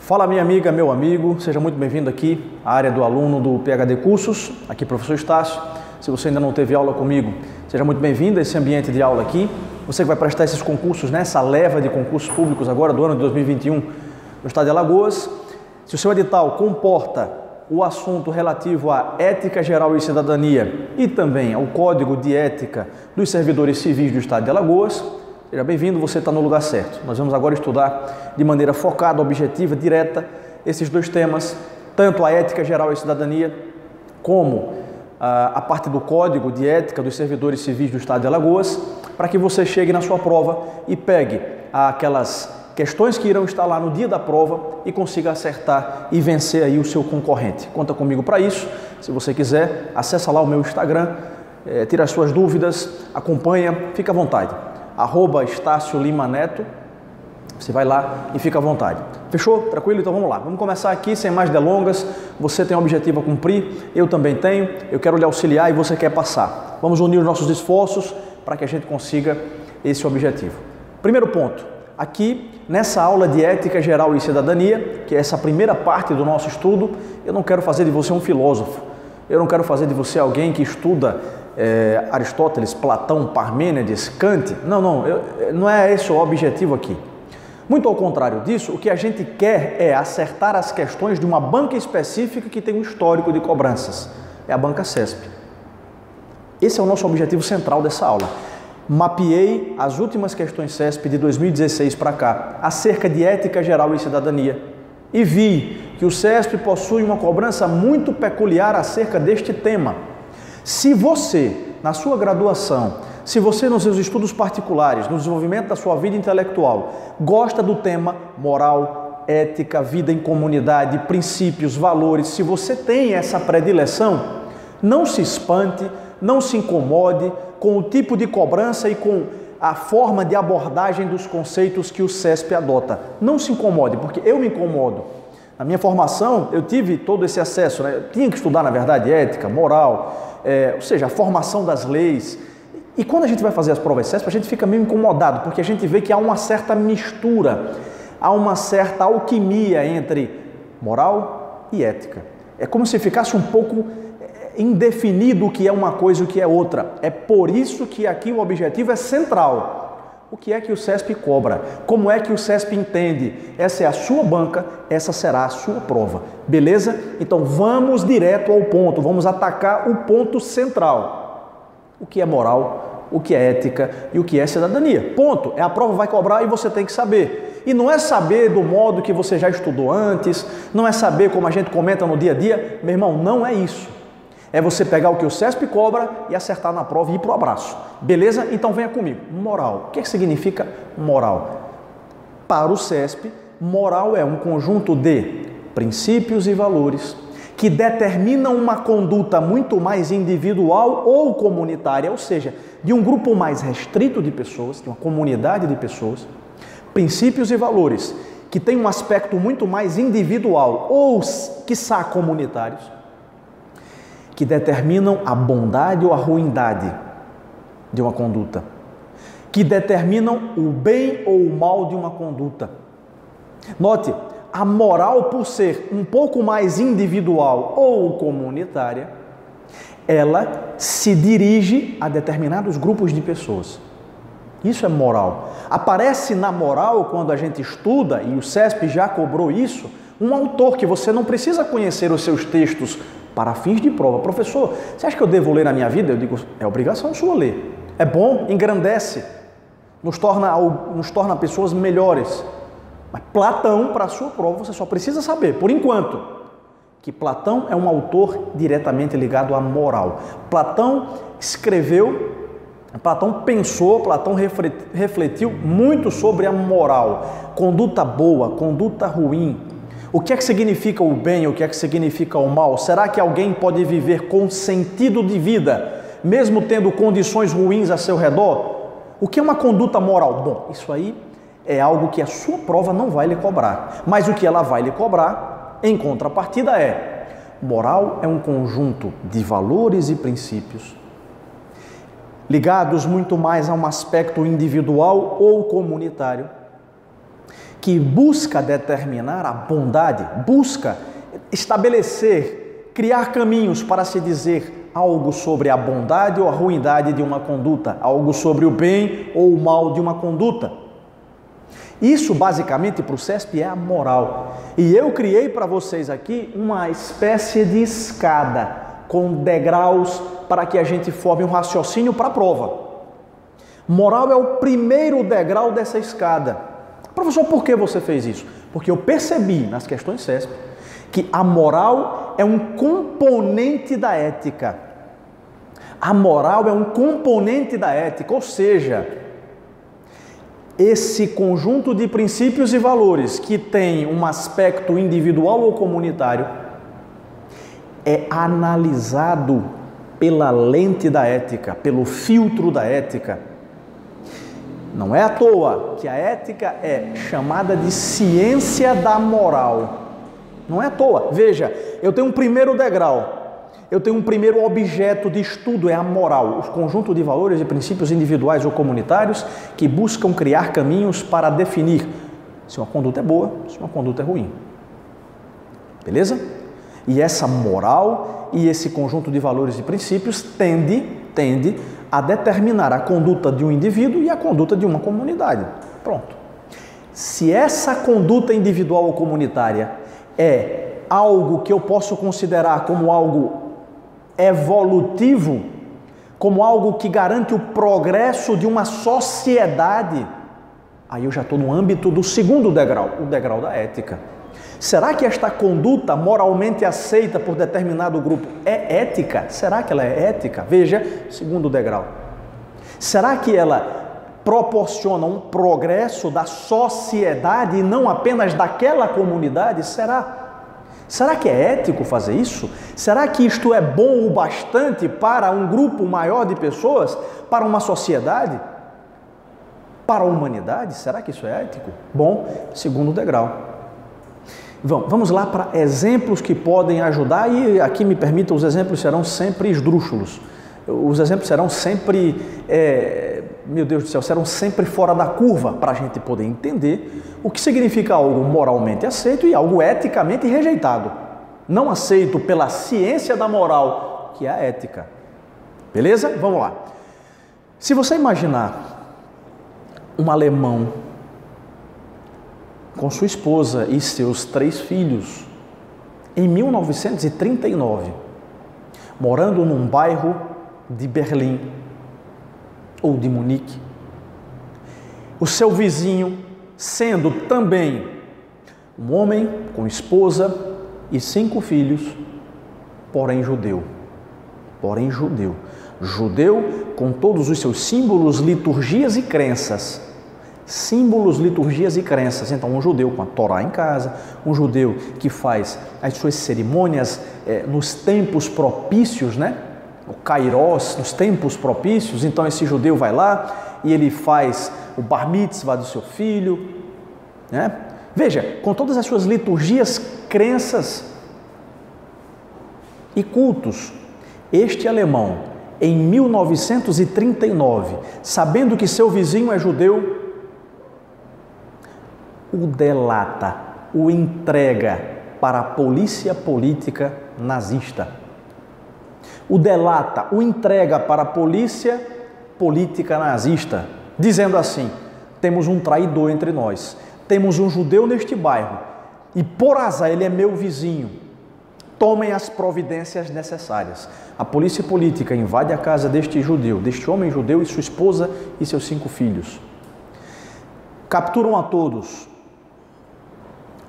Fala minha amiga, meu amigo, seja muito bem-vindo aqui à área do aluno do PhD Cursos, aqui professor Estácio. Se você ainda não teve aula comigo, seja muito bem-vindo a esse ambiente de aula aqui. Você que vai prestar esses concursos, nessa leva de concursos públicos agora do ano de 2021 no estado de Alagoas. Se o seu edital comporta o assunto relativo à ética geral e cidadania e também ao Código de Ética dos Servidores Civis do estado de Alagoas, seja bem-vindo, você está no lugar certo. Nós vamos agora estudar de maneira focada, objetiva, direta, esses dois temas, tanto a ética geral e cidadania, como a parte do Código de Ética dos Servidores Civis do estado de Alagoas, para que você chegue na sua prova e pegue aquelas questões que irão estar lá no dia da prova e consiga acertar e vencer aí o seu concorrente. Conta comigo para isso. Se você quiser, acessa lá o meu Instagram, tira as suas dúvidas, acompanha, fica à vontade. @Estácio Lima Neto, você vai lá e fica à vontade. Fechou? Tranquilo? Então vamos lá. Vamos começar aqui sem mais delongas. Você tem um objetivo a cumprir, eu também tenho, eu quero lhe auxiliar e você quer passar. Vamos unir os nossos esforços para que a gente consiga esse objetivo. Primeiro ponto, aqui nessa aula de Ética Geral e Cidadania, que é essa primeira parte do nosso estudo, eu não quero fazer de você um filósofo, eu não quero fazer de você alguém que estuda Aristóteles, Platão, Parmênides, Kant. Não é esse o objetivo aqui. Muito ao contrário disso, o que a gente quer é acertar as questões de uma banca específica que tem um histórico de cobranças. É a banca CESP. Esse é o nosso objetivo central dessa aula. Mapeei as últimas questões CESP de 2016 para cá, acerca de ética geral e cidadania, e vi que o CESP possui uma cobrança muito peculiar acerca deste tema. Se você, na sua graduação, se você nos seus estudos particulares, no desenvolvimento da sua vida intelectual, gosta do tema moral, ética, vida em comunidade, princípios, valores, se você tem essa predileção, não se espante, não se incomode com o tipo de cobrança e com a forma de abordagem dos conceitos que o CESP adota. Não se incomode, porque eu me incomodo. Na minha formação, eu tive todo esse acesso, né? Eu tinha que estudar, na verdade, ética, moral, ou seja, a formação das leis. E quando a gente vai fazer as provas CESP, a gente fica meio incomodado, porque a gente vê que há uma certa mistura, há uma certa alquimia entre moral e ética. É como se ficasse um pouco indefinido o que é uma coisa e o que é outra. É por isso que aqui o objetivo é central. O que é que o CESP cobra? Como é que o CESP entende? Essa é a sua banca, essa será a sua prova. Beleza? Então vamos direto ao ponto, vamos atacar o ponto central. O que é moral, o que é ética e o que é cidadania. Ponto. A prova vai cobrar e você tem que saber. E não é saber do modo que você já estudou antes, não é saber como a gente comenta no dia a dia. Meu irmão, não é isso. É você pegar o que o CESP cobra e acertar na prova e ir para o abraço. Beleza? Então venha comigo. Moral. O que significa moral? Para o CESP, moral é um conjunto de princípios e valores que determinam uma conduta muito mais individual ou comunitária, ou seja, de um grupo mais restrito de pessoas, de uma comunidade de pessoas. Princípios e valores que têm um aspecto muito mais individual ou, quiçá, comunitários, que determinam a bondade ou a ruindade de uma conduta, que determinam o bem ou o mal de uma conduta. Note, a moral, por ser um pouco mais individual ou comunitária, ela se dirige a determinados grupos de pessoas. Isso é moral. Aparece na moral, quando a gente estuda, e o CESP já cobrou isso, um autor que você não precisa conhecer os seus textos para fins de prova. Professor, você acha que eu devo ler na minha vida? Eu digo, é obrigação sua ler. É bom, engrandece, nos torna pessoas melhores. Mas Platão, para a sua prova, você só precisa saber, por enquanto, que Platão é um autor diretamente ligado à moral. Platão escreveu, Platão pensou, Platão refletiu muito sobre a moral. Conduta boa, conduta ruim. O que é que significa o bem, o que é que significa o mal? Será que alguém pode viver com sentido de vida, mesmo tendo condições ruins a seu redor? O que é uma conduta moral? Bom, isso aí é algo que a sua prova não vai lhe cobrar. Mas o que ela vai lhe cobrar, em contrapartida, é: moral é um conjunto de valores e princípios ligados muito mais a um aspecto individual ou comunitário, que busca determinar a bondade, busca estabelecer, criar caminhos para se dizer algo sobre a bondade ou a ruindade de uma conduta, algo sobre o bem ou o mal de uma conduta. Isso, basicamente, para o CESP é a moral. E eu criei para vocês aqui uma espécie de escada com degraus para que a gente forme um raciocínio para a prova. Moral é o primeiro degrau dessa escada. Professor, por que você fez isso? Porque eu percebi nas questões CESP que a moral é um componente da ética. A moral é um componente da ética, ou seja, esse conjunto de princípios e valores que tem um aspecto individual ou comunitário é analisado pela lente da ética, pelo filtro da ética. Não é à toa que a ética é chamada de ciência da moral. Não é à toa. Veja, eu tenho um primeiro degrau, eu tenho um primeiro objeto de estudo, é a moral, o conjunto de valores e princípios individuais ou comunitários que buscam criar caminhos para definir se uma conduta é boa, se uma conduta é ruim. Beleza? E essa moral e esse conjunto de valores e princípios tende a determinar a conduta de um indivíduo e a conduta de uma comunidade. Pronto. Se essa conduta individual ou comunitária é algo que eu posso considerar como algo evolutivo, como algo que garante o progresso de uma sociedade, aí eu já estou no âmbito do segundo degrau, o degrau da ética. Será que esta conduta moralmente aceita por determinado grupo é ética? Será que ela é ética? Veja, segundo degrau. Será que ela proporciona um progresso da sociedade e não apenas daquela comunidade? Será que é ético fazer isso? Será que isto é bom o bastante para um grupo maior de pessoas, para uma sociedade, para a humanidade? Será que isso é ético? Bom, segundo degrau. Vamos lá para exemplos que podem ajudar, e aqui me permitam, os exemplos serão sempre esdrúxulos, os exemplos serão sempre, meu Deus do céu, serão sempre fora da curva para a gente poder entender o que significa algo moralmente aceito e algo eticamente rejeitado, não aceito pela ciência da moral, que é a ética. Beleza? Vamos lá. Se você imaginar um alemão com sua esposa e seus 3 filhos, em 1939, morando num bairro de Berlim ou de Munique, o seu vizinho sendo também um homem com esposa e 5 filhos, porém judeu. Judeu com todos os seus símbolos, liturgias e crenças. Então, um judeu com a Torá em casa, um judeu que faz as suas cerimônias nos tempos propícios, né? O Kairos, nos tempos propícios. Então, esse judeu vai lá e ele faz o bar mitzvah do seu filho, né? Veja, com todas as suas liturgias, crenças e cultos, este alemão, em 1939, sabendo que seu vizinho é judeu, o delata, o entrega para a polícia política nazista. O delata, o entrega para a polícia política nazista, dizendo assim: temos um traidor entre nós, temos um judeu neste bairro e por azar ele é meu vizinho, tomem as providências necessárias. A polícia política invade a casa deste judeu, deste homem judeu e sua esposa e seus 5 filhos. Capturam a todos,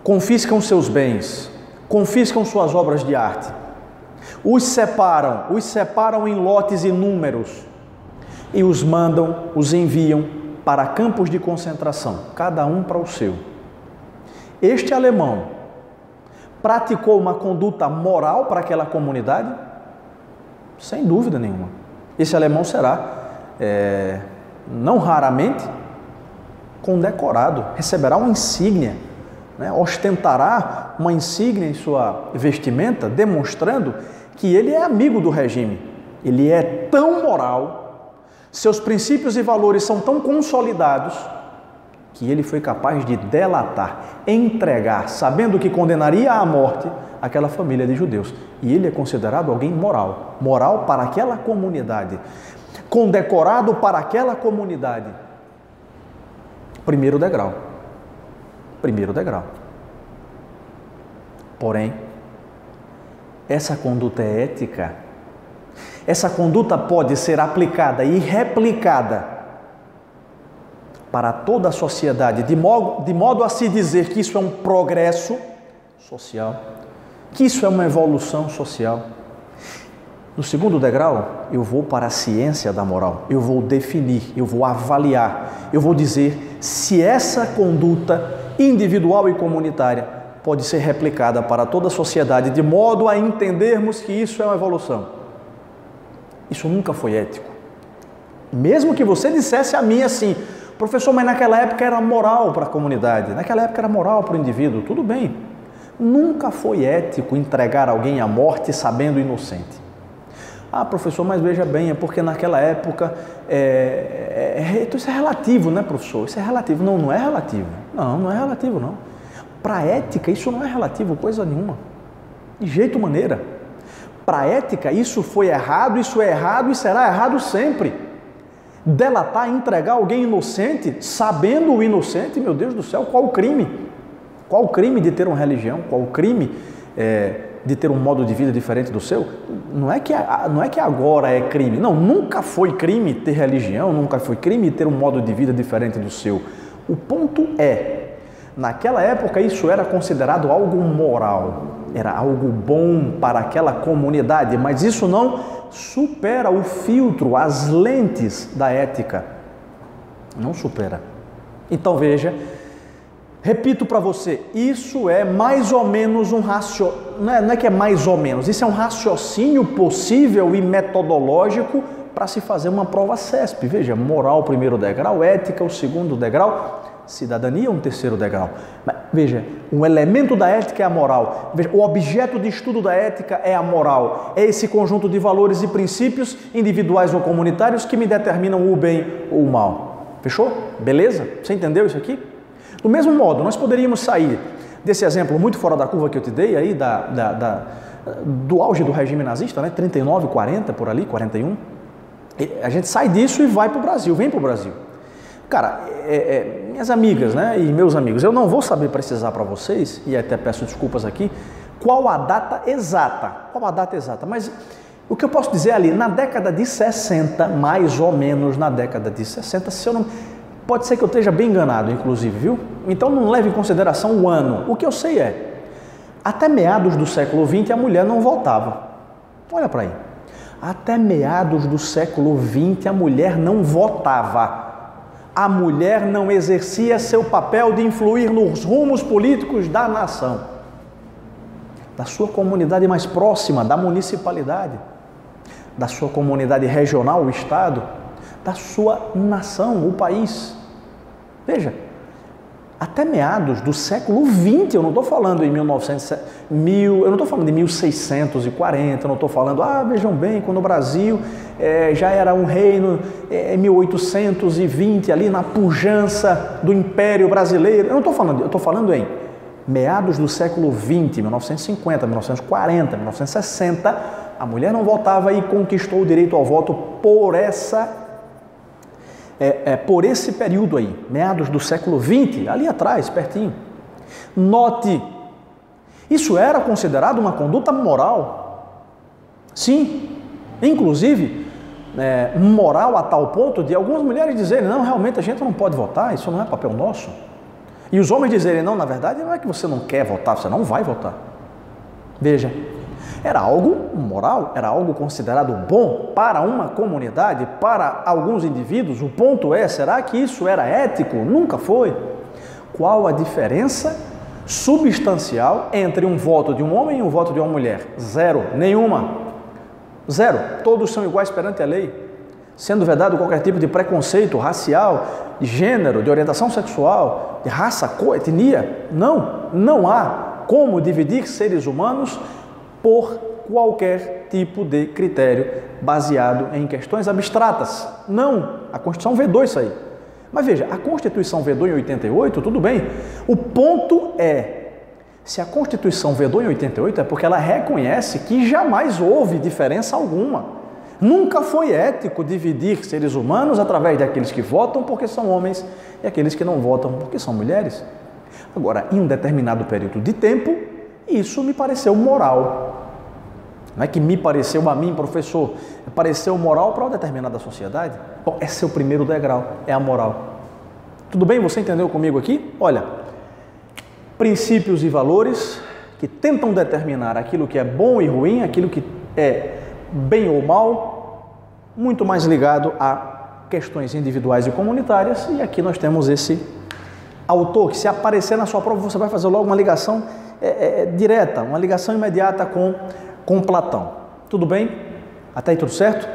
confiscam seus bens, confiscam suas obras de arte, os separam em lotes inúmeros e os enviam para campos de concentração, cada um para o seu. Este alemão praticou uma conduta moral para aquela comunidade? Sem dúvida nenhuma. Esse alemão será, não raramente, condecorado, receberá uma insígnia, né? Ostentará uma insígnia em sua vestimenta, demonstrando que ele é amigo do regime. Ele é tão moral, seus princípios e valores são tão consolidados, que ele foi capaz de delatar, entregar, sabendo que condenaria à morte aquela família de judeus. E ele é considerado alguém moral, moral para aquela comunidade, condecorado para aquela comunidade. Primeiro degrau. Primeiro degrau. Porém, essa conduta é ética. Essa conduta pode ser aplicada e replicada para toda a sociedade, de modo a se dizer que isso é um progresso social, que isso é uma evolução social. No segundo degrau, eu vou para a ciência da moral, eu vou definir, eu vou avaliar, eu vou dizer se essa conduta individual e comunitária pode ser replicada para toda a sociedade, de modo a entendermos que isso é uma evolução. Isso nunca foi ético. Mesmo que você dissesse a mim assim, professor, mas naquela época era moral para a comunidade, naquela época era moral para o indivíduo, tudo bem. Nunca foi ético entregar alguém à morte sabendo inocente. Ah, professor, mas veja bem, é porque naquela época, isso é relativo, né, professor? Isso é relativo. Não, não é relativo. Não é relativo, não. Para a ética, isso não é relativo, coisa nenhuma. De jeito maneira. Para a ética, isso foi errado, isso é errado e será errado sempre. Delatar, entregar alguém inocente, sabendo o inocente, meu Deus do céu, qual o crime? Qual o crime de ter uma religião? Qual o crime de ter um modo de vida diferente do seu? Não é que agora é crime. Não, nunca foi crime ter religião, nunca foi crime ter um modo de vida diferente do seu. O ponto é, naquela época isso era considerado algo moral, era algo bom para aquela comunidade, mas isso não supera o filtro, as lentes da ética. Não supera. Então veja, repito para você, isso é mais ou menos um raciocínio, não é que é mais ou menos, isso é um raciocínio possível e metodológico para se fazer uma prova CESP. Veja, moral, primeiro degrau, ética, o segundo degrau, cidadania, um terceiro degrau. Mas, veja, um elemento da ética é a moral. Veja, o objeto de estudo da ética é a moral. É esse conjunto de valores e princípios, individuais ou comunitários, que me determinam o bem ou o mal. Fechou? Beleza? Você entendeu isso aqui? Do mesmo modo, nós poderíamos sair desse exemplo muito fora da curva que eu te dei, aí do auge do regime nazista, né? 39, 40, por ali, 41. A gente sai disso e vai para o Brasil, vem para o Brasil. Cara, minhas amigas, né, e meus amigos, eu não vou saber precisar para vocês, e até peço desculpas aqui, qual a data exata, mas o que eu posso dizer ali, na década de 60, mais ou menos na década de 60, se eu não... Pode ser que eu esteja bem enganado, inclusive, viu? Então não leve em consideração o ano. O que eu sei é, até meados do século XX a mulher não votava. Olha para aí. Até meados do século XX a mulher não votava. A mulher não exercia seu papel de influir nos rumos políticos da nação, da sua comunidade mais próxima, da municipalidade, da sua comunidade regional, o estado, da sua nação, o país. Veja, até meados do século XX, eu não estou falando em eu não estou falando de 1640, eu não estou falando, vejam bem, quando o Brasil já era um reino em 1820, ali na pujança do Império Brasileiro, eu não estou falando, eu estou falando em meados do século XX, 1950, 1940, 1960, a mulher não votava e conquistou o direito ao voto por esse período aí, meados do século XX, ali atrás, pertinho. Note, isso era considerado uma conduta moral. Sim, inclusive, moral a tal ponto de algumas mulheres dizerem, não, realmente a gente não pode votar, isso não é papel nosso. E os homens dizerem, não, na verdade não é que você não quer votar, você não vai votar. Veja, era algo moral, era algo considerado bom para uma comunidade, para alguns indivíduos. O ponto é, será que isso era ético? Nunca foi. Qual a diferença substancial entre um voto de um homem e um voto de uma mulher? Zero, nenhuma. Zero. Todos são iguais perante a lei. Sendo vedado qualquer tipo de preconceito racial, de gênero, de orientação sexual, de raça, cor, etnia. Não há como dividir seres humanos por qualquer tipo de critério baseado em questões abstratas. Não, a Constituição vedou isso aí. Mas veja, a Constituição vedou em 88, tudo bem. O ponto é, se a Constituição vedou em 88 é porque ela reconhece que jamais houve diferença alguma. Nunca foi ético dividir seres humanos através daqueles que votam porque são homens e aqueles que não votam porque são mulheres. Agora, em um determinado período de tempo, isso me pareceu moral. Não é que me pareceu a mim, professor, pareceu moral para uma determinada sociedade. Bom, esse é o primeiro degrau, é a moral. Tudo bem? Você entendeu comigo aqui? Olha, princípios e valores que tentam determinar aquilo que é bom e ruim, aquilo que é bem ou mal, muito mais ligado a questões individuais e comunitárias, e aqui nós temos esse autor, que se aparecer na sua prova, você vai fazer logo uma ligação direta, uma ligação imediata com Platão. Tudo bem? Até aí tudo certo?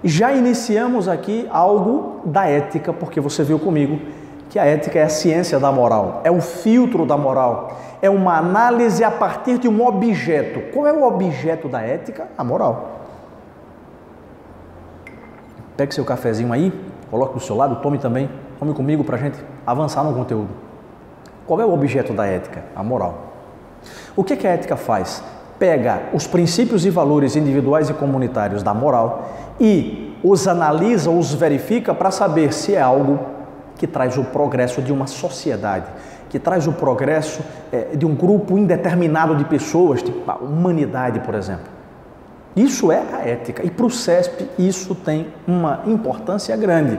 Já iniciamos aqui algo da ética, porque você viu comigo que a ética é a ciência da moral, é o filtro da moral, é uma análise a partir de um objeto. Qual é o objeto da ética? A moral. Pegue seu cafezinho aí, coloque do seu lado, tome também, tome comigo para a gente avançar no conteúdo. Qual é o objeto da ética? A moral. O que a ética faz? Pega os princípios e valores individuais e comunitários da moral e os analisa, os verifica para saber se é algo que traz o progresso de uma sociedade, que traz o progresso de um grupo indeterminado de pessoas, tipo a humanidade, por exemplo. Isso é a ética, e para o CESP isso tem uma importância grande,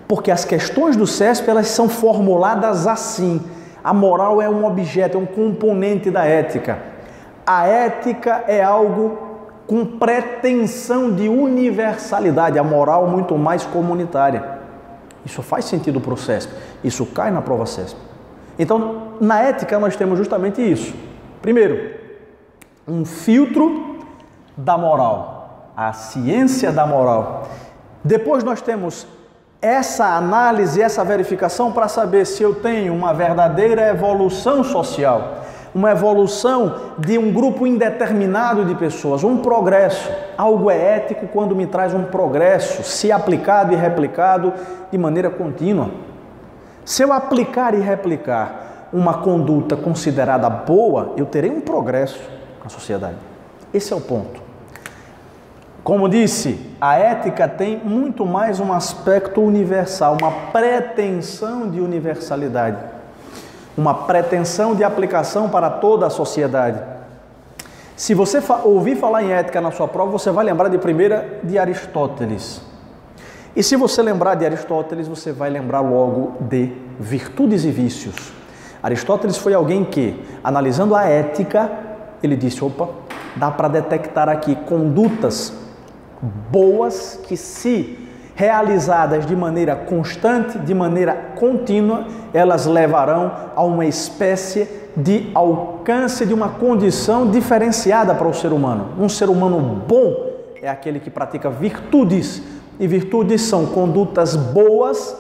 porque as questões do CESP elas são formuladas assim. A moral é um objeto, é um componente da ética. A ética é algo com pretensão de universalidade, a moral muito mais comunitária. Isso faz sentido para o CESP, isso cai na prova CESP. Então, na ética nós temos justamente isso. Primeiro, um filtro da moral, a ciência da moral. Depois nós temos essa análise, essa verificação para saber se eu tenho uma verdadeira evolução social, uma evolução de um grupo indeterminado de pessoas, um progresso. Algo é ético quando me traz um progresso, se aplicado e replicado de maneira contínua. Se eu aplicar e replicar uma conduta considerada boa, eu terei um progresso na sociedade. Esse é o ponto. Como disse, a ética tem muito mais um aspecto universal, uma pretensão de universalidade, uma pretensão de aplicação para toda a sociedade. Se você ouvir falar em ética na sua prova, você vai lembrar de primeira de Aristóteles. E se você lembrar de Aristóteles, você vai lembrar logo de virtudes e vícios. Aristóteles foi alguém que, analisando a ética, ele disse, opa, dá para detectar aqui condutas boas que, se realizadas de maneira constante, de maneira contínua, elas levarão a uma espécie de alcance de uma condição diferenciada para o ser humano. Um ser humano bom é aquele que pratica virtudes, e virtudes são condutas boas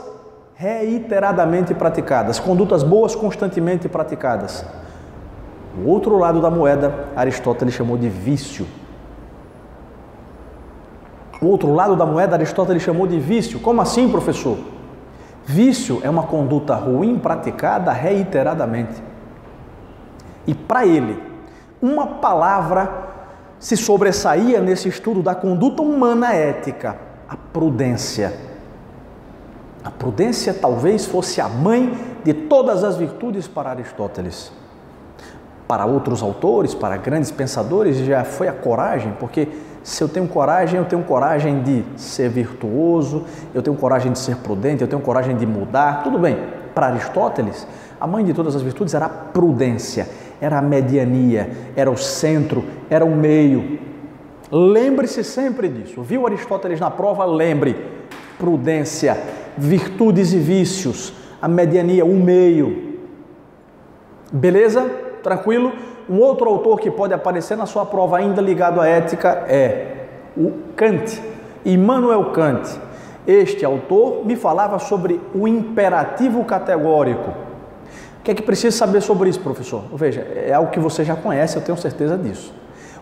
reiteradamente praticadas, condutas boas constantemente praticadas. O outro lado da moeda, Aristóteles chamou de vício. O outro lado da moeda, Aristóteles chamou de vício. Como assim, professor? Vício é uma conduta ruim praticada reiteradamente. E para ele, uma palavra se sobressaía nesse estudo da conduta humana ética: a prudência. A prudência talvez fosse a mãe de todas as virtudes para Aristóteles. Para outros autores, para grandes pensadores, já foi a coragem, porque se eu tenho coragem de ser virtuoso, eu tenho coragem de ser prudente, eu tenho coragem de mudar, tudo bem. Para Aristóteles, a mãe de todas as virtudes era a prudência, era a mediania, era o centro, era o meio. Lembre-se sempre disso. Viu Aristóteles na prova? Lembre. Prudência, virtudes e vícios, a mediania, o meio. Beleza? Tranquilo? Um outro autor que pode aparecer na sua prova ainda ligado à ética é o Kant, Immanuel Kant. Este autor me falava sobre o imperativo categórico. O que é que precisa saber sobre isso, professor? Veja, é algo que você já conhece, eu tenho certeza disso.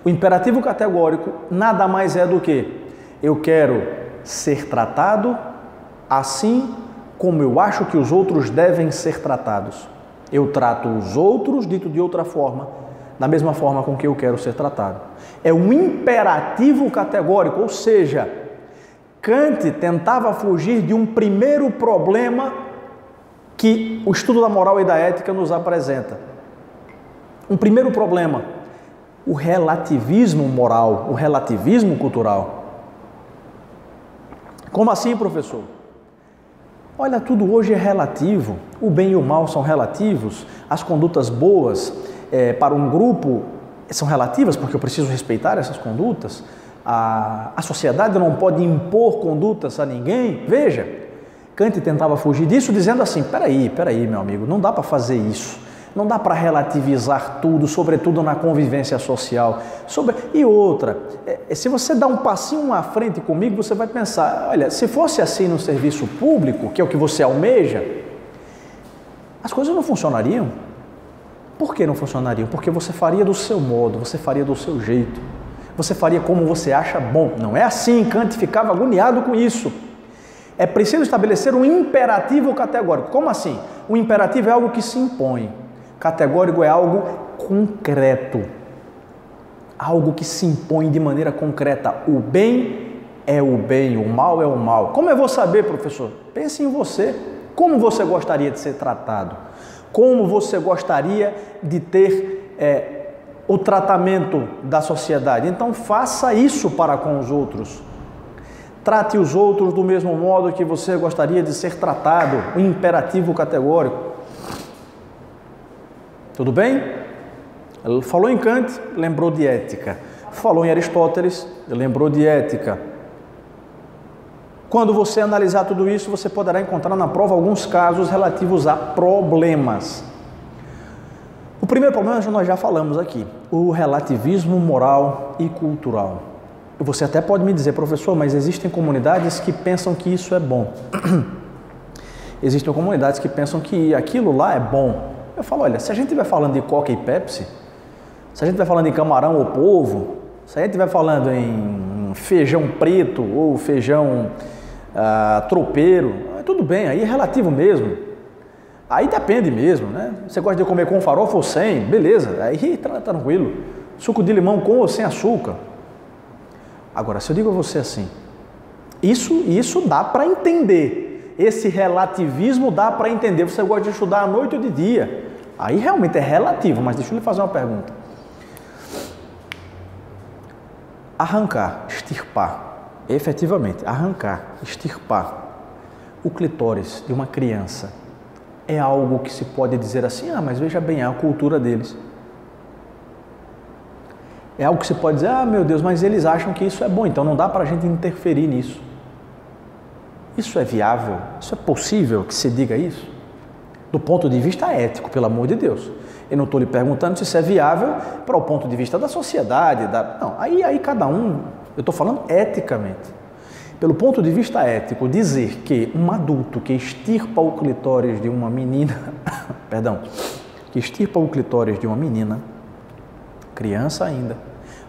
O imperativo categórico nada mais é do que: eu quero ser tratado assim como eu acho que os outros devem ser tratados. Eu trato os outros, dito de outra forma, da mesma forma com que eu quero ser tratado. É um imperativo categórico, ou seja, Kant tentava fugir de um primeiro problema que o estudo da moral e da ética nos apresenta. Um primeiro problema, o relativismo moral, o relativismo cultural. Como assim, professor? Olha, tudo hoje é relativo, o bem e o mal são relativos, as condutas boas para um grupo são relativas porque eu preciso respeitar essas condutas, a sociedade não pode impor condutas a ninguém. Veja, Kant tentava fugir disso dizendo assim, peraí, meu amigo, não dá para fazer isso, não dá para relativizar tudo, sobretudo na convivência social. E outra, se você dá um passinho à frente comigo, você vai pensar, olha, se fosse assim no serviço público, que é o que você almeja, as coisas não funcionariam. Por que não funcionariam? Porque você faria do seu modo, você faria do seu jeito, você faria como você acha bom. Não é assim, Kant ficava agoniado com isso. É preciso estabelecer um imperativo categórico. Como assim? O imperativo é algo que se impõe. Categórico é algo concreto. Algo que se impõe de maneira concreta. O bem é o bem, o mal é o mal. Como eu vou saber, professor? Pense em você. Como você gostaria de ser tratado? Como você gostaria de ter o tratamento da sociedade? Então faça isso para com os outros. Trate os outros do mesmo modo que você gostaria de ser tratado. O imperativo categórico. Tudo bem? Ele falou em Kant, lembrou de ética. Falou em Aristóteles, lembrou de ética. Quando você analisar tudo isso, você poderá encontrar na prova alguns casos relativos a problemas. O primeiro problema nós já falamos aqui, o relativismo moral e cultural. Você até pode me dizer, professor, mas existem comunidades que pensam que isso é bom. Existem comunidades que pensam que aquilo lá é bom. Eu falo, olha, se a gente estiver falando de Coca e Pepsi, se a gente estiver falando em camarão ou polvo, se a gente estiver falando em feijão preto ou feijão tropeiro, tudo bem, aí é relativo mesmo. Aí depende mesmo, né? Você gosta de comer com farofa ou sem, beleza, aí tá tranquilo. Suco de limão com ou sem açúcar. Agora, se eu digo a você assim, isso dá para entender. Esse relativismo dá para entender. Você gosta de estudar à noite ou de dia. Aí realmente é relativo, mas deixa eu lhe fazer uma pergunta. Arrancar, extirpar, efetivamente, arrancar, extirpar o clitóris de uma criança é algo que se pode dizer assim, mas veja bem, é a cultura deles. É algo que se pode dizer, meu Deus, mas eles acham que isso é bom, então não dá para a gente interferir nisso. Isso é viável? Isso é possível que se diga isso? Do ponto de vista ético, pelo amor de Deus. Eu não estou lhe perguntando se isso é viável para o ponto de vista da sociedade. Não, aí cada um, eu estou falando eticamente. Pelo ponto de vista ético, dizer que um adulto que extirpa o clitóris de uma menina, que extirpa o clitóris de uma menina, criança ainda,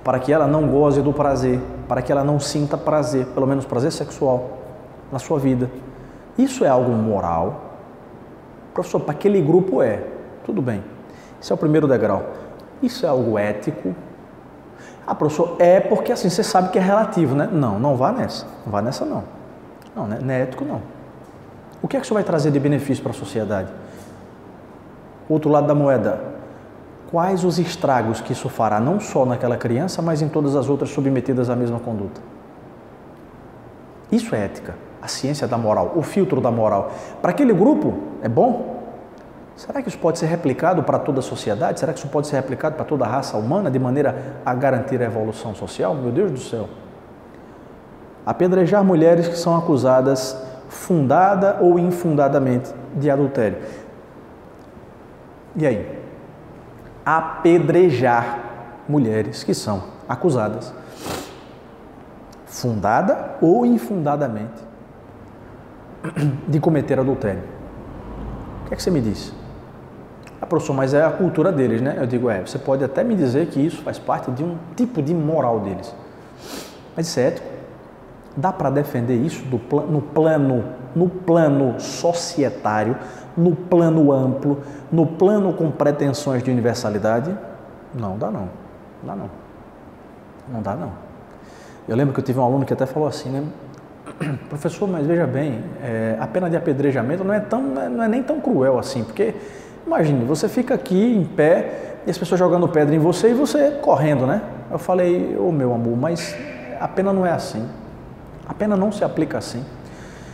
para que ela não goze do prazer, para que ela não sinta prazer, pelo menos prazer sexual, na sua vida. Isso é algo moral? Professor, para aquele grupo tudo bem. Esse é o primeiro degrau. Isso é algo ético? Professor, porque assim, você sabe que é relativo, né? Não vá nessa. Não vá nessa, não. Não é ético, não. O que é que isso vai trazer de benefício para a sociedade? Outro lado da moeda. Quais os estragos que isso fará, não só naquela criança, mas em todas as outras submetidas à mesma conduta? Isso é ética. A ciência da moral, o filtro da moral. Para aquele grupo, é bom? Será que isso pode ser replicado para toda a sociedade? Será que isso pode ser replicado para toda a raça humana de maneira a garantir a evolução social? Meu Deus do céu! Apedrejar mulheres que são acusadas fundada ou infundadamente de adultério. E aí? Apedrejar mulheres que são acusadas fundada ou infundadamente de cometer adultério. O que é que você me diz? Professor, mas é a cultura deles, né? Eu digo, você pode até me dizer que isso faz parte de um tipo de moral deles. Mas isso é ético? Dá para defender isso no plano societário, no plano amplo, no plano com pretensões de universalidade? Não dá não. Dá não. Não dá não. Eu lembro que eu tive um aluno que até falou assim, né? Professor, mas veja bem, a pena de apedrejamento não é nem tão cruel assim, porque imagine, você fica aqui em pé e as pessoas jogando pedra em você e você correndo, né? Eu falei, ô meu amor, mas a pena não é assim. A pena não se aplica assim.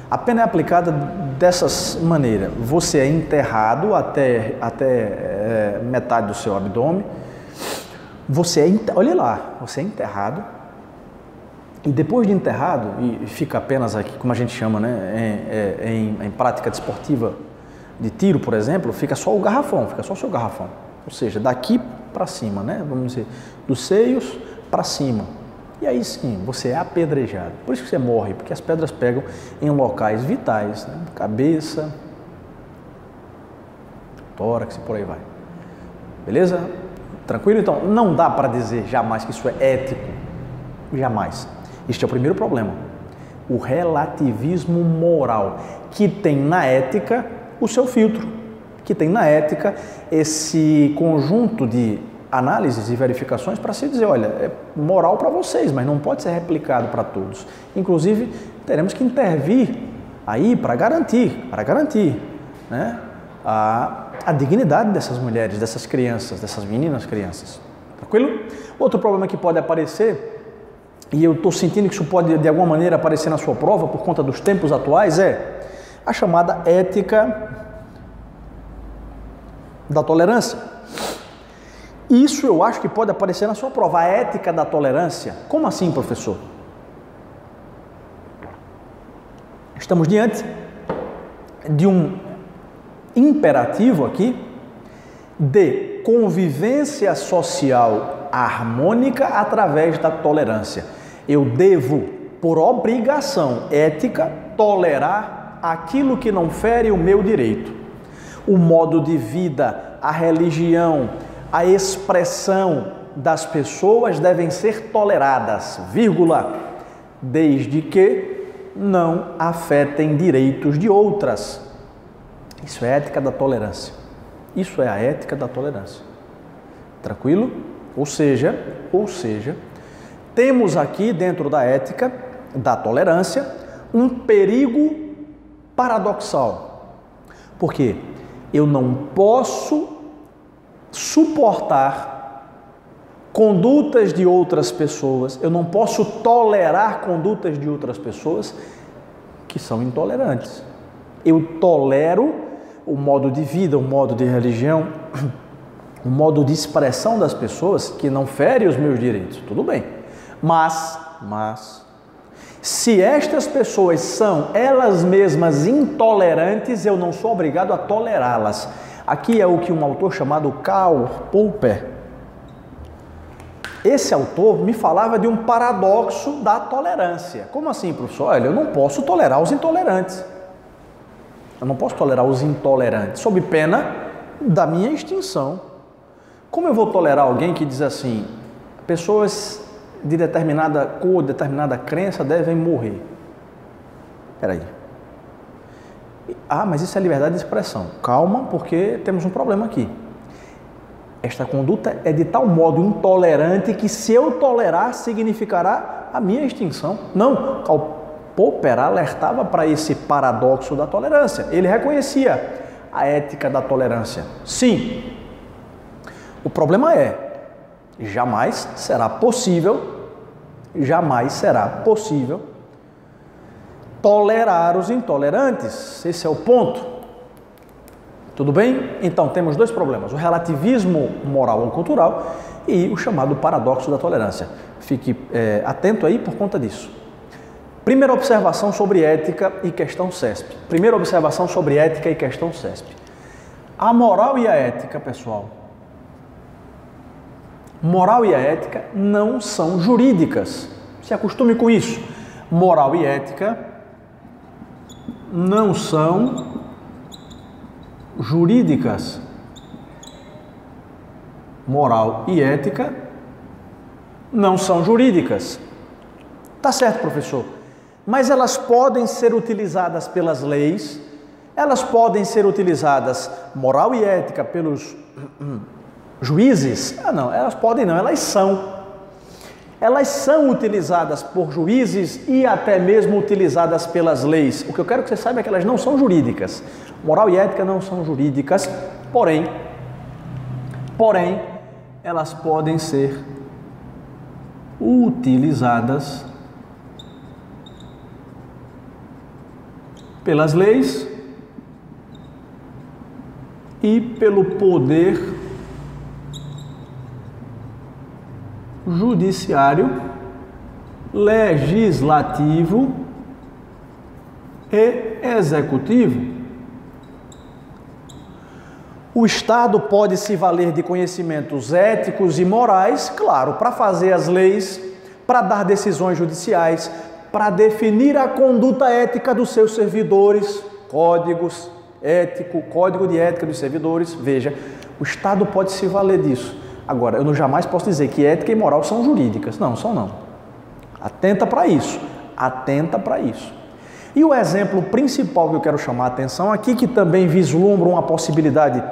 A pena é aplicada dessas maneiras. Você é enterrado até metade do seu abdômen. Olha lá, você é enterrado. E depois de enterrado, e fica apenas aqui, como a gente chama, né, em prática desportiva de tiro, por exemplo, fica só o garrafão, fica só o seu garrafão. Ou seja, daqui para cima, né, vamos dizer, dos seios para cima. E aí sim, você é apedrejado. Por isso que você morre, porque as pedras pegam em locais vitais, né, cabeça, tórax e por aí vai. Beleza? Tranquilo? Então, não dá para dizer jamais que isso é ético. Jamais. Este é o primeiro problema. O relativismo moral, que tem na ética o seu filtro, que tem na ética esse conjunto de análises e verificações para se dizer, olha, é moral para vocês, mas não pode ser replicado para todos. Inclusive, teremos que intervir aí para garantir, né, a dignidade dessas mulheres, dessas crianças, dessas meninas crianças. Tranquilo? Outro problema que pode aparecer, e eu estou sentindo que isso pode de alguma maneira aparecer na sua prova por conta dos tempos atuais, é a chamada ética da tolerância. Isso eu acho que pode aparecer na sua prova, a ética da tolerância. Como assim, professor? Estamos diante de um imperativo aqui de convivência social harmônica através da tolerância. Eu devo, por obrigação ética, tolerar aquilo que não fere o meu direito. O modo de vida, a religião, a expressão das pessoas devem ser toleradas, vírgula, desde que não afetem direitos de outras. Isso é a ética da tolerância. Isso é a ética da tolerância. Tranquilo? Ou seja, temos aqui dentro da ética da tolerância um perigo paradoxal. Por quê? Eu não posso suportar condutas de outras pessoas, eu não posso tolerar condutas de outras pessoas que são intolerantes. Eu tolero o modo de vida, o modo de religião, o modo de expressão das pessoas que não fere os meus direitos, tudo bem. Mas, se estas pessoas são elas mesmas intolerantes, eu não sou obrigado a tolerá-las. Aqui é o que um autor chamado Karl Popper, esse autor me falava de um paradoxo da tolerância. Como assim, professor? Olha, eu não posso tolerar os intolerantes. Eu não posso tolerar os intolerantes, sob pena da minha extinção. Como eu vou tolerar alguém que diz assim, pessoas de determinada cor, determinada crença devem morrer? Espera aí. Ah, mas isso é liberdade de expressão. Calma, porque temos um problema aqui. Esta conduta é de tal modo intolerante que se eu tolerar significará a minha extinção. Não, Karl Popper alertava para esse paradoxo da tolerância. Ele reconhecia a ética da tolerância. Sim. O problema é, jamais será possível tolerar os intolerantes. Esse é o ponto. Tudo bem? Então, temos dois problemas, o relativismo moral ou cultural e o chamado paradoxo da tolerância. Fique atento aí por conta disso. Primeira observação sobre ética e questão CESP. A moral e a ética, pessoal, moral e a ética não são jurídicas. Se acostume com isso. Moral e ética não são jurídicas. Moral e ética não são jurídicas. Tá certo, professor. mas elas podem ser utilizadas pelas leis, elas podem ser utilizadas moral e ética pelos juízes? Não, elas podem não, elas são. Elas são utilizadas por juízes e até mesmo utilizadas pelas leis. O que eu quero que você saiba é que elas não são jurídicas. Moral e ética não são jurídicas, porém, elas podem ser utilizadas pelas leis e pelo poder judiciário, legislativo e executivo. O Estado pode se valer de conhecimentos éticos e morais, claro, para fazer as leis, para dar decisões judiciais, para definir a conduta ética dos seus servidores, códigos ético, código de ética dos servidores. Veja, o Estado pode se valer disso. Agora, eu jamais posso dizer que ética e moral são jurídicas. Não, são não. Atenta para isso. Atenta para isso. E o exemplo principal que eu quero chamar a atenção aqui, que também vislumbra uma possibilidade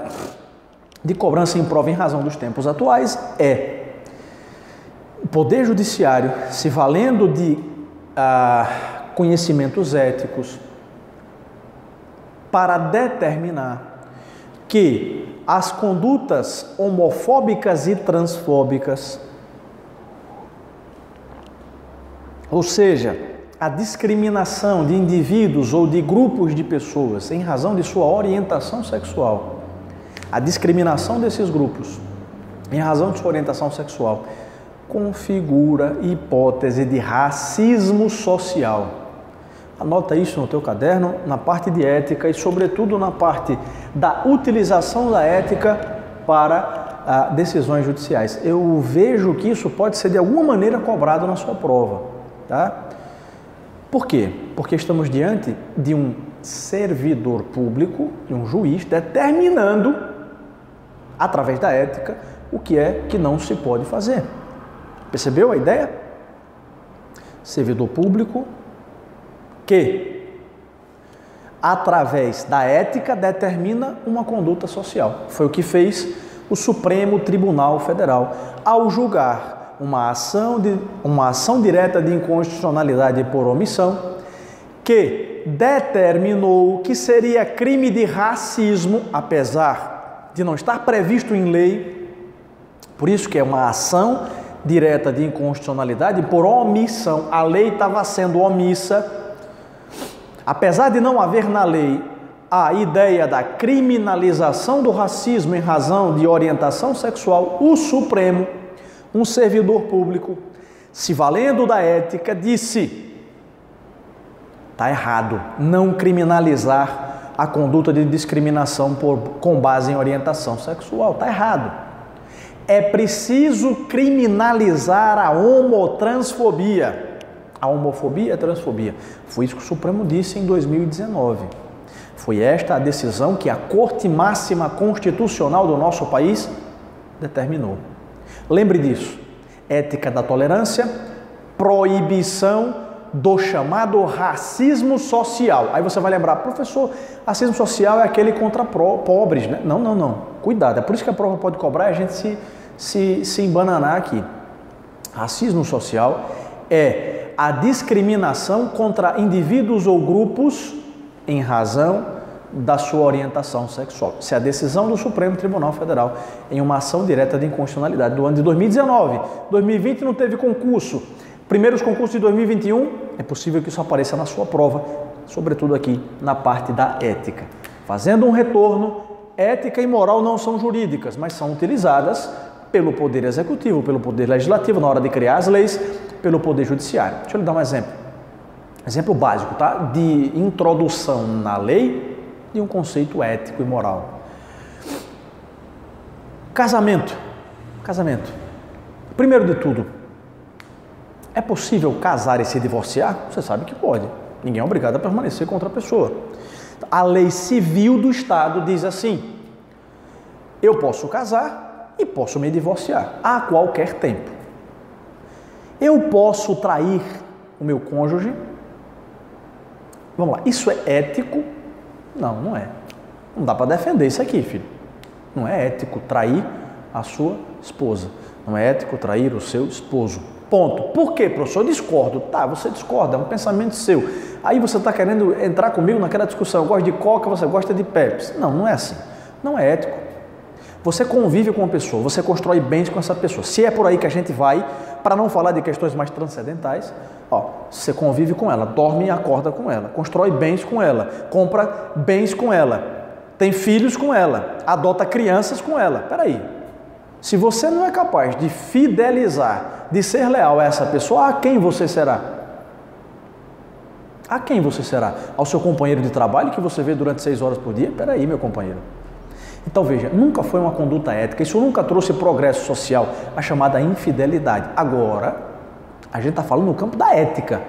de cobrança em prova em razão dos tempos atuais, é o Poder Judiciário se valendo de conhecimentos éticos para determinar que as condutas homofóbicas e transfóbicas, ou seja, a discriminação de indivíduos ou de grupos de pessoas em razão de sua orientação sexual, a discriminação desses grupos em razão de sua orientação sexual, configura hipótese de racismo social. Anota isso no teu caderno, na parte de ética e, sobretudo, na parte da utilização da ética para decisões judiciais. Eu vejo que isso pode ser de alguma maneira cobrado na sua prova, tá? Por quê? Porque estamos diante de um servidor público, de um juiz, determinando, através da ética, o que é que não se pode fazer. Percebeu a ideia? Servidor público que, através da ética, determina uma conduta social. Foi o que fez o Supremo Tribunal Federal ao julgar uma ação direta de inconstitucionalidade por omissão, que determinou que seria crime de racismo, apesar de não estar previsto em lei. Por isso que é uma ação direta de inconstitucionalidade por omissão. A lei estava sendo omissa. Apesar de não haver na lei a ideia da criminalização do racismo em razão de orientação sexual, o Supremo, um servidor público, se valendo da ética, disse: está errado não criminalizar a conduta de discriminação com base em orientação sexual. Está errado. É preciso criminalizar a homotransfobia. A homofobia e a transfobia. Foi isso que o Supremo disse em 2019. Foi esta a decisão que a Corte Máxima Constitucional do nosso país determinou. Lembre disso. Ética da tolerância, proibição do chamado racismo social. Aí você vai lembrar: professor, racismo social é aquele contra pobres, né? Não, não, não. Cuidado, é por isso que a prova pode cobrar e a gente se embananar aqui. Racismo social é a discriminação contra indivíduos ou grupos em razão da sua orientação sexual. Isso é a decisão do Supremo Tribunal Federal em uma ação direta de inconstitucionalidade do ano de 2019. 2020 não teve concurso. Primeiros concursos de 2021, é possível que isso apareça na sua prova, sobretudo aqui na parte da ética. Fazendo um retorno, ética e moral não são jurídicas, mas são utilizadas pelo Poder Executivo, pelo Poder Legislativo, na hora de criar as leis, pelo Poder Judiciário. Deixa eu lhe dar um exemplo. Exemplo básico, tá? De introdução na lei de um conceito ético e moral. Casamento. Casamento. Primeiro de tudo, é possível casar e se divorciar? Você sabe que pode. Ninguém é obrigado a permanecer com outra pessoa. A lei civil do Estado diz assim: eu posso casar e posso me divorciar a qualquer tempo. Eu posso trair o meu cônjuge Vamos lá, isso é ético? Não, não é. Não dá para defender isso aqui, filho. Não é ético trair a sua esposa. Não é ético trair o seu esposo. Ponto. Por quê, professor? Eu discordo. Tá, você discorda, é um pensamento seu. Aí você está querendo entrar comigo naquela discussão. Eu gosto de Coca, você gosta de Pepsi. Não, não é assim. Não é ético. Você convive com uma pessoa, você constrói bens com essa pessoa. Se é por aí que a gente vai, para não falar de questões mais transcendentais, você convive com ela, dorme e acorda com ela, constrói bens com ela, compra bens com ela, tem filhos com ela, adota crianças com ela. Peraí, se você não é capaz de fidelizar, de ser leal a essa pessoa, a quem você será? A quem você será? Ao seu companheiro de trabalho que você vê durante 6 horas por dia? Peraí, meu companheiro. Então veja, nunca foi uma conduta ética, isso nunca trouxe progresso social, a chamada infidelidade. Agora, a gente está falando no campo da ética.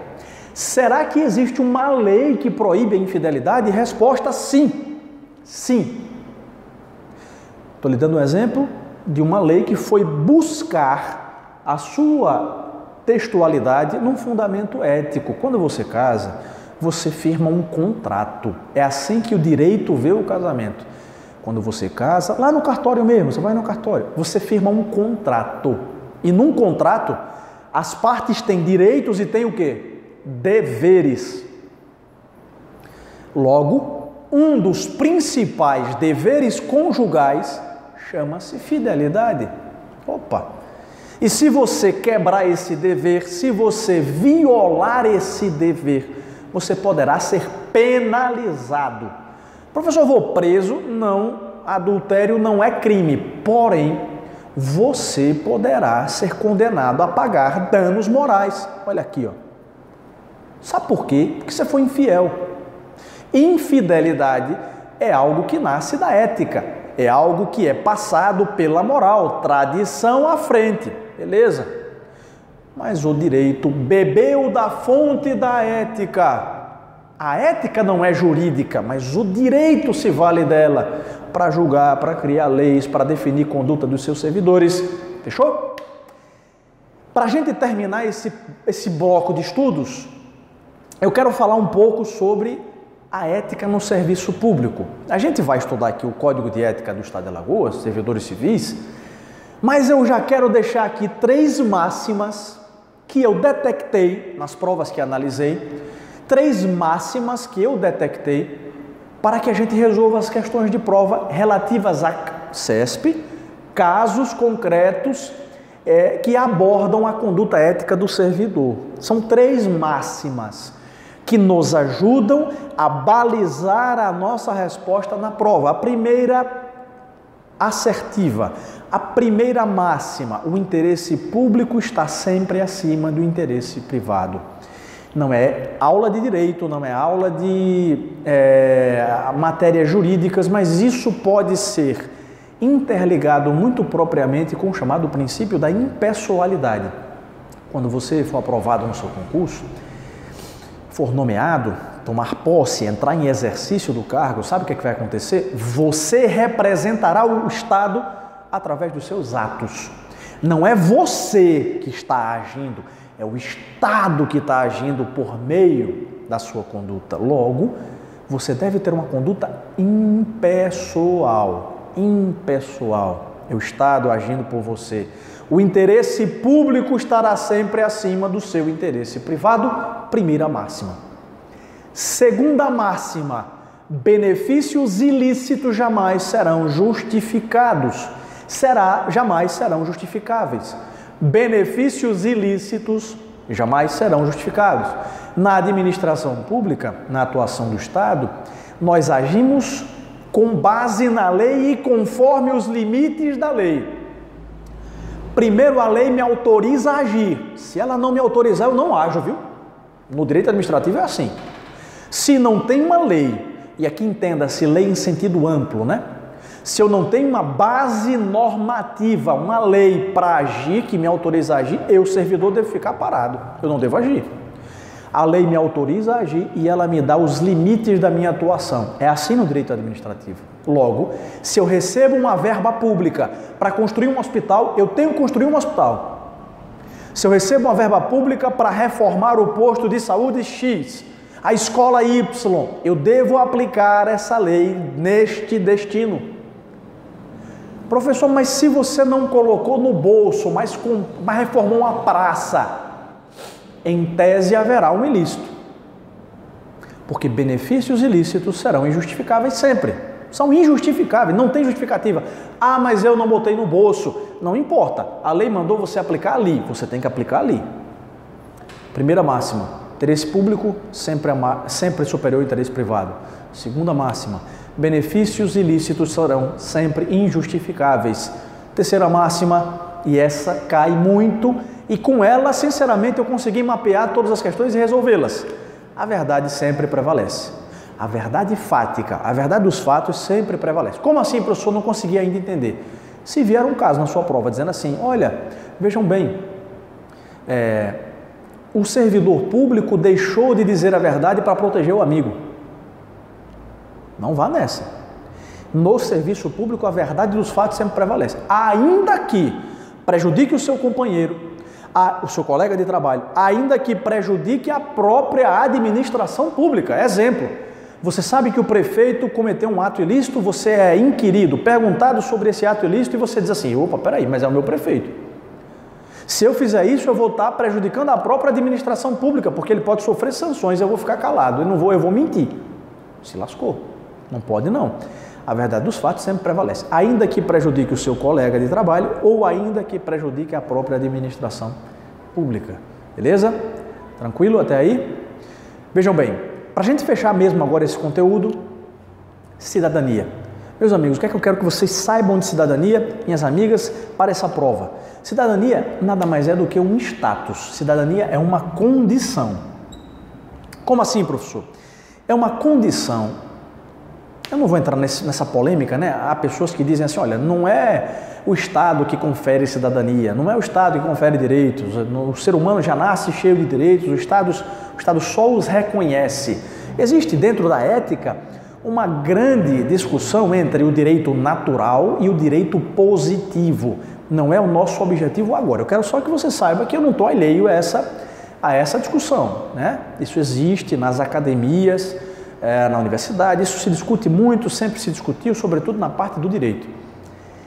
Será que existe uma lei que proíbe a infidelidade? Resposta: sim. Sim. Estou lhe dando um exemplo de uma lei que foi buscar a sua textualidade num fundamento ético. Quando você casa, você firma um contrato. É assim que o direito vê o casamento. Quando você casa, lá no cartório mesmo, você vai no cartório, você firma um contrato. E num contrato, as partes têm direitos e têm o quê? Deveres. Logo, um dos principais deveres conjugais chama-se fidelidade. Opa! E se você quebrar esse dever, se você violar esse dever, você poderá ser penalizado. Professor, eu vou preso? Não, adultério não é crime, porém, você poderá ser condenado a pagar danos morais. Olha aqui, ó. Sabe por quê? Porque você foi infiel. Infidelidade é algo que nasce da ética, é algo que é passado pela moral, tradição à frente, beleza? Mas o direito bebeu da fonte da ética. A ética não é jurídica, mas o direito se vale dela para julgar, para criar leis, para definir conduta dos seus servidores. Fechou? Para a gente terminar esse bloco de estudos, eu quero falar um pouco sobre a ética no serviço público. A gente vai estudar aqui o Código de Ética do Estado de Alagoas, servidores civis, mas eu já quero deixar aqui 3 máximas que eu detectei nas provas que analisei, 3 máximas que eu detectei para que a gente resolva as questões de prova relativas a CESP, casos concretos que abordam a conduta ética do servidor. São 3 máximas que nos ajudam a balizar a nossa resposta na prova. A primeira, assertiva. A primeira máxima: o interesse público está sempre acima do interesse privado. Não é aula de direito, não é aula de matérias jurídicas, mas isso pode ser interligado muito propriamente com o chamado princípio da impessoalidade. Quando você for aprovado no seu concurso, for nomeado, tomar posse, entrar em exercício do cargo, sabe o que vai acontecer? Você representará o Estado através dos seus atos. Não é você que está agindo, é o Estado que está agindo por meio da sua conduta. Logo, você deve ter uma conduta impessoal. Impessoal. É o Estado agindo por você. O interesse público estará sempre acima do seu interesse privado. Primeira máxima. Segunda máxima: benefícios ilícitos jamais serão justificados. Jamais serão justificáveis. Benefícios ilícitos jamais serão justificados. Na administração pública, na atuação do Estado, nós agimos com base na lei e conforme os limites da lei. Primeiro, a lei me autoriza a agir. Se ela não me autorizar, eu não ajo, viu? No direito administrativo é assim. Se não tem uma lei, e aqui entenda-se lei em sentido amplo, né? Se eu não tenho uma base normativa, uma lei para agir, que me autoriza a agir, eu, servidor, devo ficar parado. Eu não devo agir. A lei me autoriza a agir e ela me dá os limites da minha atuação. É assim no direito administrativo. Logo, se eu recebo uma verba pública para construir um hospital, eu tenho que construir um hospital. Se eu recebo uma verba pública para reformar o posto de saúde X, A escola Y, eu devo aplicar essa lei neste destino. Professor, mas se você não colocou no bolso, mas reformou uma praça, em tese haverá um ilícito. Porque benefícios ilícitos serão injustificáveis sempre. São injustificáveis, não tem justificativa. Ah, mas eu não botei no bolso. Não importa, a lei mandou você aplicar ali, você tem que aplicar ali. Primeira máxima, interesse público sempre superior ao interesse privado. Segunda máxima, benefícios ilícitos serão sempre injustificáveis. Terceira máxima, e essa cai muito, e com ela, sinceramente, eu consegui mapear todas as questões e resolvê-las. A verdade sempre prevalece. A verdade fática, a verdade dos fatos sempre prevalece. Como assim, professor? Não consegui ainda entender. Se vier um caso na sua prova dizendo assim, olha, vejam bem, o servidor público deixou de dizer a verdade para proteger o amigo. Não vá nessa. No serviço público, a verdade dos fatos sempre prevalece. Ainda que prejudique o seu companheiro, o seu colega de trabalho, ainda que prejudique a própria administração pública. Exemplo, você sabe que o prefeito cometeu um ato ilícito, você é inquirido, perguntado sobre esse ato ilícito e você diz assim, opa, peraí, mas é o meu prefeito. Se eu fizer isso, eu vou estar prejudicando a própria administração pública, porque ele pode sofrer sanções, eu vou ficar calado, eu vou mentir. Se lascou. Não pode não. A verdade dos fatos sempre prevalece, ainda que prejudique o seu colega de trabalho ou ainda que prejudique a própria administração pública. Beleza? Tranquilo até aí? Vejam bem, para a gente fechar mesmo agora esse conteúdo, cidadania. Meus amigos, o que é que eu quero que vocês saibam de cidadania, minhas amigas, para essa prova? Cidadania nada mais é do que um status. Cidadania é uma condição. Como assim, professor? É uma condição. Eu não vou entrar nessa polêmica, né? Há pessoas que dizem assim, olha, não é o Estado que confere cidadania, não é o Estado que confere direitos, o ser humano já nasce cheio de direitos, o Estado só os reconhece. Existe dentro da ética uma grande discussão entre o direito natural e o direito positivo. Não é o nosso objetivo agora. Eu quero só que você saiba que eu não estou alheio a essa discussão, né? Isso existe nas academias, na universidade, isso se discute muito, sempre se discutiu, sobretudo na parte do direito.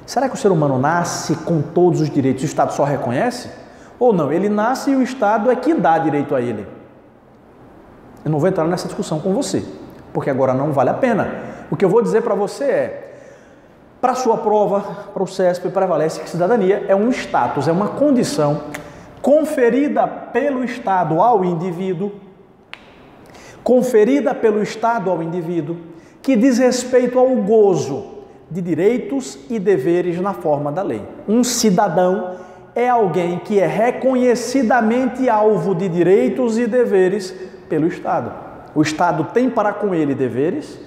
Será que o ser humano nasce com todos os direitos e o Estado só reconhece? Ou não? Ele nasce e o Estado é que dá direito a ele. Eu não vou entrar nessa discussão com você, porque agora não vale a pena. O que eu vou dizer para você é, para a sua prova, para o CESP, prevalece que cidadania é um status, é uma condição conferida pelo Estado ao indivíduo, que diz respeito ao gozo de direitos e deveres na forma da lei. Um cidadão é alguém que é reconhecidamente alvo de direitos e deveres pelo Estado. O Estado tem para com ele deveres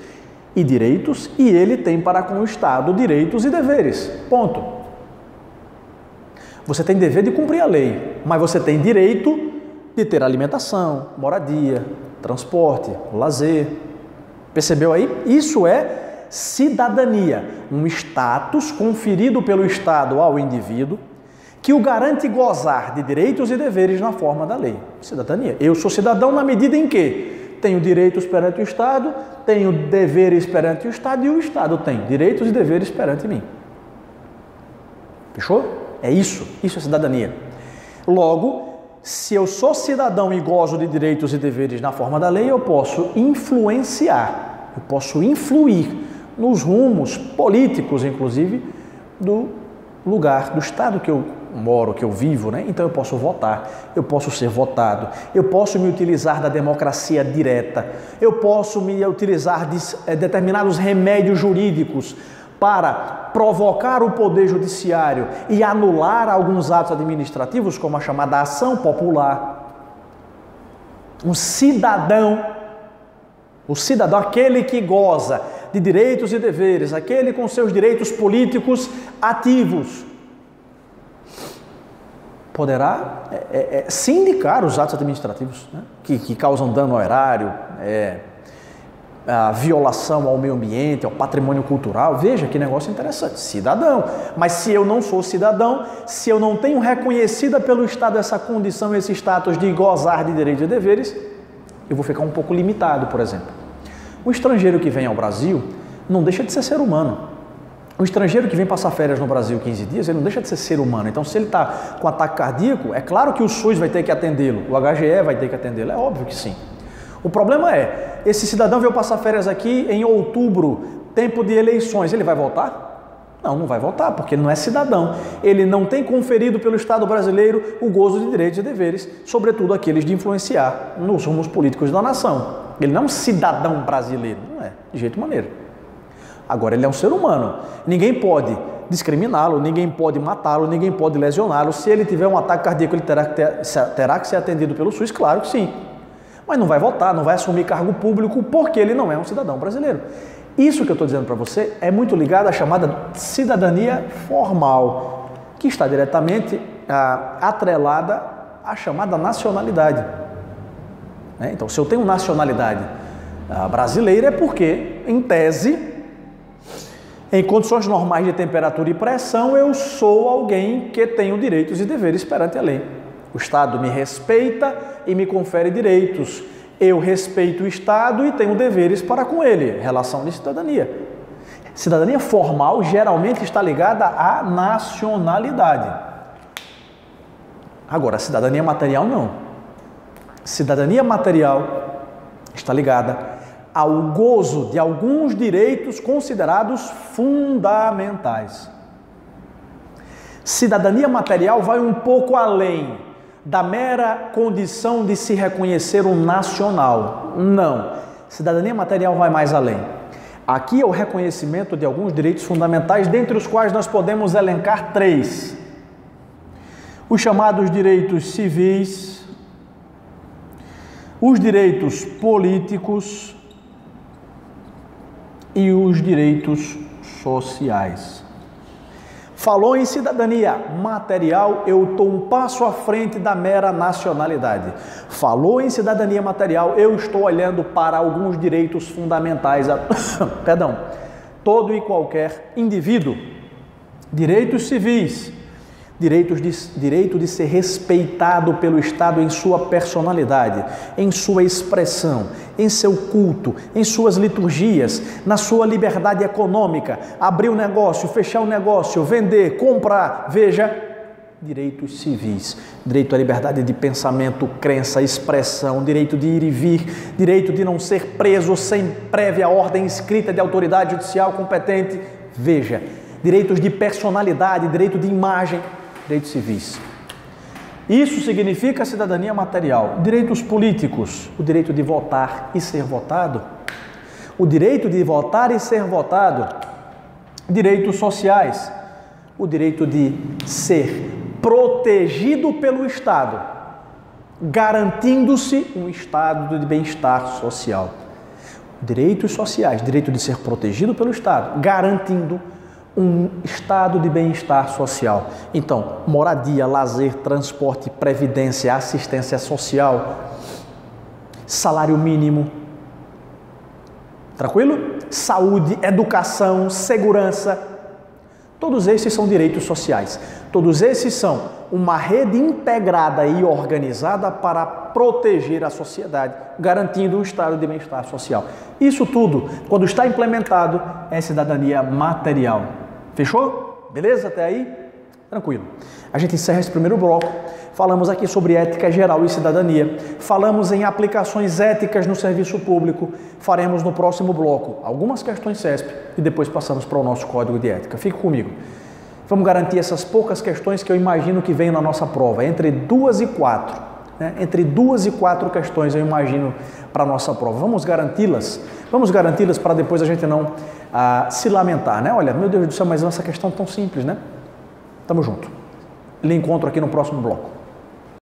e direitos e ele tem para com o Estado direitos e deveres. Ponto. Você tem dever de cumprir a lei, mas você tem direito de ter alimentação, moradia, transporte, lazer. Percebeu aí? Isso é cidadania, um status conferido pelo Estado ao indivíduo que o garante gozar de direitos e deveres na forma da lei. Cidadania. Eu sou cidadão na medida em que tenho direitos perante o Estado, tenho deveres perante o Estado e o Estado tem direitos e deveres perante mim. Fechou? É isso. Isso é cidadania. Logo, se eu sou cidadão e gozo de direitos e deveres na forma da lei, eu posso influenciar, eu posso influir nos rumos políticos, inclusive, do lugar, do estado que eu moro, que eu vivo, né? Então eu posso votar, eu posso ser votado, eu posso me utilizar da democracia direta, eu posso me utilizar de determinados remédios jurídicos para provocar o Poder Judiciário e anular alguns atos administrativos, como a chamada ação popular. O cidadão, aquele que goza de direitos e deveres, aquele com seus direitos políticos ativos, poderá sindicar os atos administrativos, né, que causam dano ao erário, a violação ao meio ambiente, ao patrimônio cultural. Veja que negócio interessante, cidadão. Mas se eu não sou cidadão, se eu não tenho reconhecida pelo Estado essa condição, esse status de gozar de direitos e deveres, eu vou ficar um pouco limitado, por exemplo. O estrangeiro que vem ao Brasil não deixa de ser humano. O estrangeiro que vem passar férias no Brasil 15 dias, ele não deixa de ser ser humano. Então, se ele está com ataque cardíaco, é claro que o SUS vai ter que atendê-lo, o HGE vai ter que atendê-lo, é óbvio que sim. O problema é, esse cidadão veio passar férias aqui em outubro, tempo de eleições, ele vai voltar? Não, não vai voltar, porque ele não é cidadão. Ele não tem conferido pelo Estado brasileiro o gozo de direitos e deveres, sobretudo aqueles de influenciar nos rumos políticos da nação. Ele não é um cidadão brasileiro, não é, de jeito maneiro. Agora, ele é um ser humano. Ninguém pode discriminá-lo, ninguém pode matá-lo, ninguém pode lesioná-lo. Se ele tiver um ataque cardíaco, ele terá que ser atendido pelo SUS, claro que sim. Mas não vai votar, não vai assumir cargo público, porque ele não é um cidadão brasileiro. Isso que eu estou dizendo para você é muito ligado à chamada cidadania formal, que está diretamente atrelada à chamada nacionalidade. Então, se eu tenho nacionalidade brasileira, é porque, em tese, em condições normais de temperatura e pressão, eu sou alguém que tenho direitos e deveres perante a lei. O Estado me respeita e me confere direitos. Eu respeito o Estado e tenho deveres para com ele. Relação de cidadania. Cidadania formal geralmente está ligada à nacionalidade. Agora, cidadania material não. Cidadania material está ligada ao gozo de alguns direitos considerados fundamentais. Cidadania material vai um pouco além da mera condição de se reconhecer um nacional. Não. Cidadania material vai mais além. Aqui é o reconhecimento de alguns direitos fundamentais, dentre os quais nós podemos elencar 3. Os chamados direitos civis, os direitos políticos e os direitos sociais. Falou em cidadania material, eu estou um passo à frente da mera nacionalidade. Falou em cidadania material, eu estou olhando para alguns direitos fundamentais, perdão, todo e qualquer indivíduo. Direitos civis, direito de ser respeitado pelo Estado em sua personalidade, em sua expressão, em seu culto, em suas liturgias, na sua liberdade econômica, abrir um negócio, fechar um negócio, vender, comprar, veja, direitos civis, direito à liberdade de pensamento, crença, expressão, direito de ir e vir, direito de não ser preso sem prévia ordem escrita de autoridade judicial competente, veja, direitos de personalidade, direito de imagem, direitos civis. Isso significa cidadania material. Direitos políticos, o direito de votar e ser votado. O direito de votar e ser votado. Direitos sociais, o direito de ser protegido pelo Estado, garantindo-se um estado de bem-estar social. Direitos sociais, direito de ser protegido pelo Estado, garantindo um estado de bem-estar social. Então, moradia, lazer, transporte, previdência, assistência social, salário mínimo, tranquilo? Saúde, educação, segurança, todos esses são direitos sociais. Todos esses são uma rede integrada e organizada para proteger a sociedade, garantindo um estado de bem-estar social. Isso tudo, quando está implementado, é cidadania material. Fechou? Beleza até aí? Tranquilo. A gente encerra esse primeiro bloco. Falamos aqui sobre ética geral e cidadania. Falamos em aplicações éticas no serviço público. Faremos no próximo bloco algumas questões CESP e depois passamos para o nosso código de ética. Fique comigo. Vamos garantir essas poucas questões que eu imagino que venham na nossa prova, entre 2 e 4. Entre 2 e 4 questões eu imagino para a nossa prova. Vamos garanti-las? Vamos garanti-las para depois a gente não se lamentar, né? Olha, meu Deus do céu, mas essa questão é tão simples, né? Tamo junto. Lhe encontro aqui no próximo bloco.